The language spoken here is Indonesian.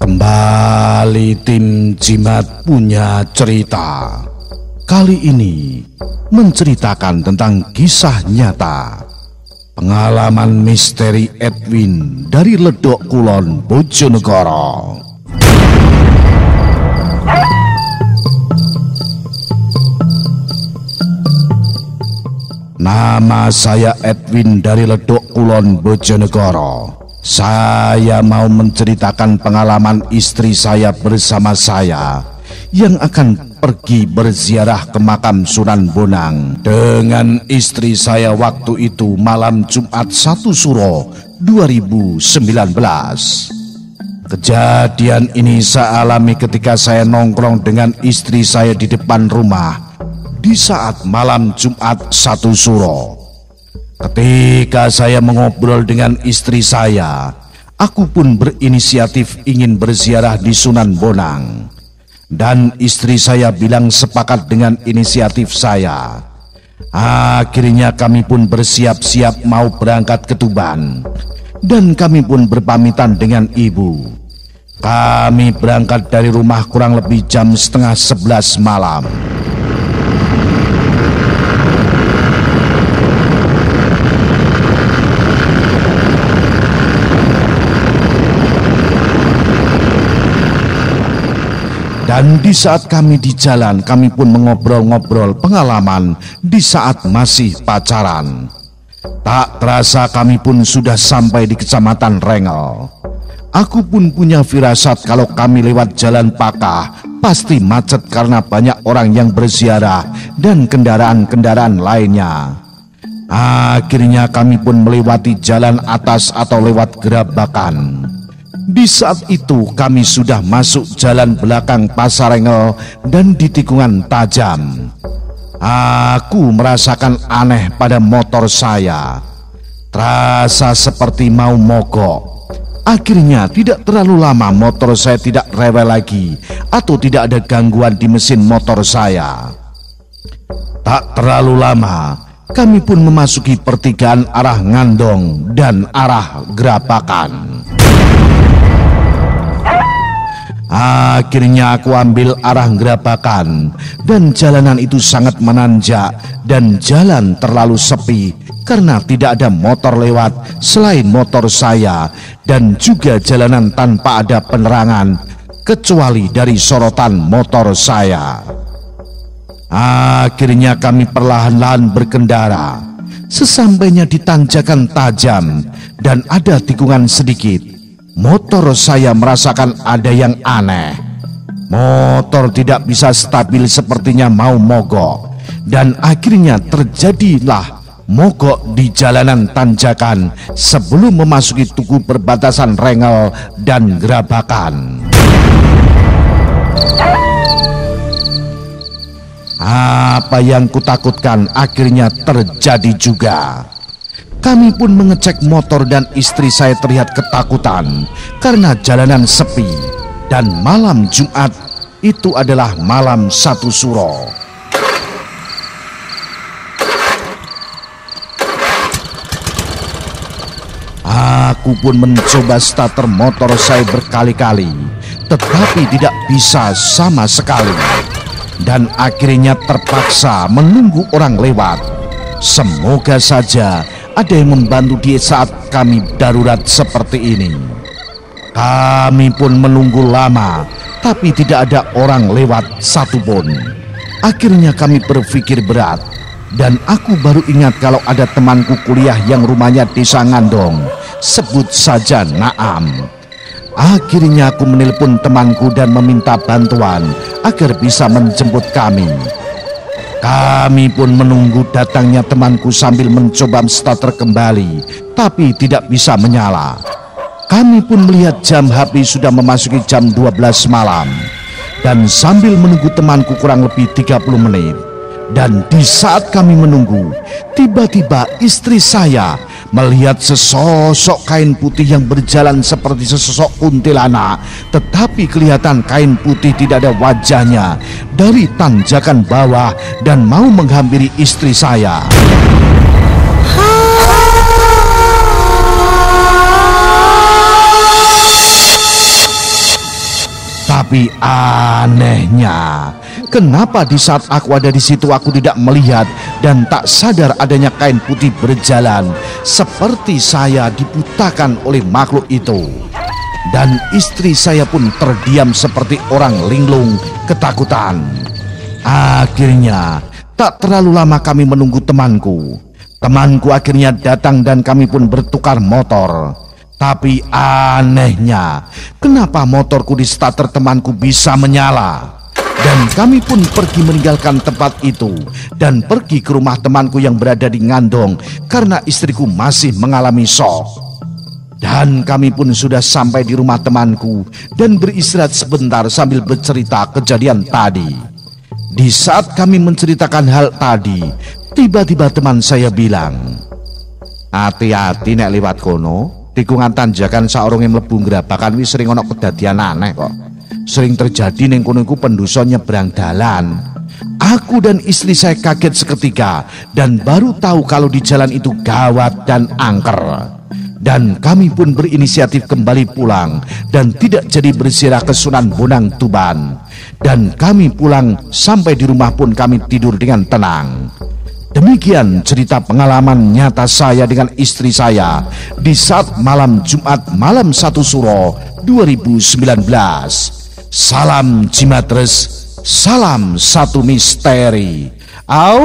Kembali tim Jimat punya cerita. Kali ini menceritakan tentang kisah nyata pengalaman misteri Edwin dari Ledok Kulon, Bojonegoro. Nama saya Edwin dari Ledok Kulon, Bojonegoro. Saya mau menceritakan pengalaman istri saya bersama saya yang akan pergi berziarah ke makam Sunan Bonang dengan istri saya waktu itu malam Jumat 1 Suro 2019. Kejadian ini saya alami ketika saya nongkrong dengan istri saya di depan rumah di saat malam Jumat 1 Suro. Ketika saya mengobrol dengan istri saya, aku pun berinisiatif ingin berziarah di Sunan Bonang. Dan istri saya bilang sepakat dengan inisiatif saya. Akhirnya kami pun bersiap-siap mau berangkat ke Tuban. Dan kami pun berpamitan dengan ibu. Kami berangkat dari rumah kurang lebih jam setengah 11 malam. Dan di saat kami di jalan, kami pun mengobrol-ngobrol pengalaman di saat masih pacaran. Tak terasa kami pun sudah sampai di Kecamatan Rengel. Aku pun punya firasat kalau kami lewat Jalan Pakah, pasti macet karena banyak orang yang berziarah dan kendaraan-kendaraan lainnya. Akhirnya kami pun melewati jalan atas atau lewat Gerabakan. Di saat itu kami sudah masuk jalan belakang Pasar Rengel dan di tikungan tajam. Aku merasakan aneh pada motor saya. Terasa seperti mau mogok. Akhirnya tidak terlalu lama motor saya tidak rewel lagi atau tidak ada gangguan di mesin motor saya. Tak terlalu lama kami pun memasuki pertigaan arah Ngandong dan arah Gerabakan. Akhirnya aku ambil arah Gerabakan dan jalanan itu sangat menanjak dan jalan terlalu sepi karena tidak ada motor lewat selain motor saya dan juga jalanan tanpa ada penerangan kecuali dari sorotan motor saya. Akhirnya kami perlahan-lahan berkendara. Sesampainya di tanjakan tajam dan ada tikungan sedikit, motor saya merasakan ada yang aneh. Motor tidak bisa stabil, sepertinya mau mogok. Dan akhirnya terjadilah mogok di jalanan tanjakan sebelum memasuki tugu perbatasan Rengel dan Gerabakan. Apa yang kutakutkan akhirnya terjadi juga. Kami pun mengecek motor dan istri saya terlihat ketakutan karena jalanan sepi dan malam Jumat itu adalah malam 1 Suro. Aku pun mencoba starter motor saya berkali-kali, tetapi tidak bisa sama sekali. Dan akhirnya terpaksa menunggu orang lewat. Semoga saja ada yang membantu di saat kami darurat seperti ini. Kami pun menunggu lama, tapi tidak ada orang lewat satupun. Akhirnya kami berpikir berat, dan aku baru ingat kalau ada temanku kuliah yang rumahnya desa Ngandong, sebut saja Naam. Akhirnya aku menelpon temanku dan meminta bantuan agar bisa menjemput kami. Kami pun menunggu datangnya temanku sambil mencoba starter kembali, tapi tidak bisa menyala. Kami pun melihat jam HP sudah memasuki jam 12 malam. Dan sambil menunggu temanku kurang lebih 30 menit. Dan di saat kami menunggu, tiba-tiba istri saya melihat sesosok kain putih yang berjalan seperti sesosok kuntilanak, tetapi kelihatan kain putih tidak ada wajahnya dari tanjakan bawah dan mau menghampiri istri saya. Tapi anehnya, kenapa di saat aku ada di situ aku tidak melihat dan tak sadar adanya kain putih berjalan, seperti saya dibutakan oleh makhluk itu. Dan istri saya pun terdiam seperti orang linglung ketakutan. Akhirnya, tak terlalu lama kami menunggu temanku. Temanku akhirnya datang dan kami pun bertukar motor. Tapi anehnya, kenapa motorku di starter temanku bisa menyala? Dan kami pun pergi meninggalkan tempat itu dan pergi ke rumah temanku yang berada di Ngandong karena istriku masih mengalami shock. Dan kami pun sudah sampai di rumah temanku dan beristirahat sebentar sambil bercerita kejadian tadi. Di saat kami menceritakan hal tadi, tiba-tiba teman saya bilang, "Hati-hati nek liwat kono. Tikungan tanjakan saurunge mlebu ngrabakan wis sering ana kedadian aneh kok. Sering terjadi ning kono iku pendosa nyebrang dalan." Aku dan istri saya kaget seketika dan baru tahu kalau di jalan itu gawat dan angker. Dan kami pun berinisiatif kembali pulang dan tidak jadi berziarah ke Sunan Bonang Tuban. Dan kami pulang sampai di rumah pun kami tidur dengan tenang. Demikian cerita pengalaman nyata saya dengan istri saya di saat malam Jumat malam 1 Suro 2019. Salam Jimatres, salam satu misteri. Au.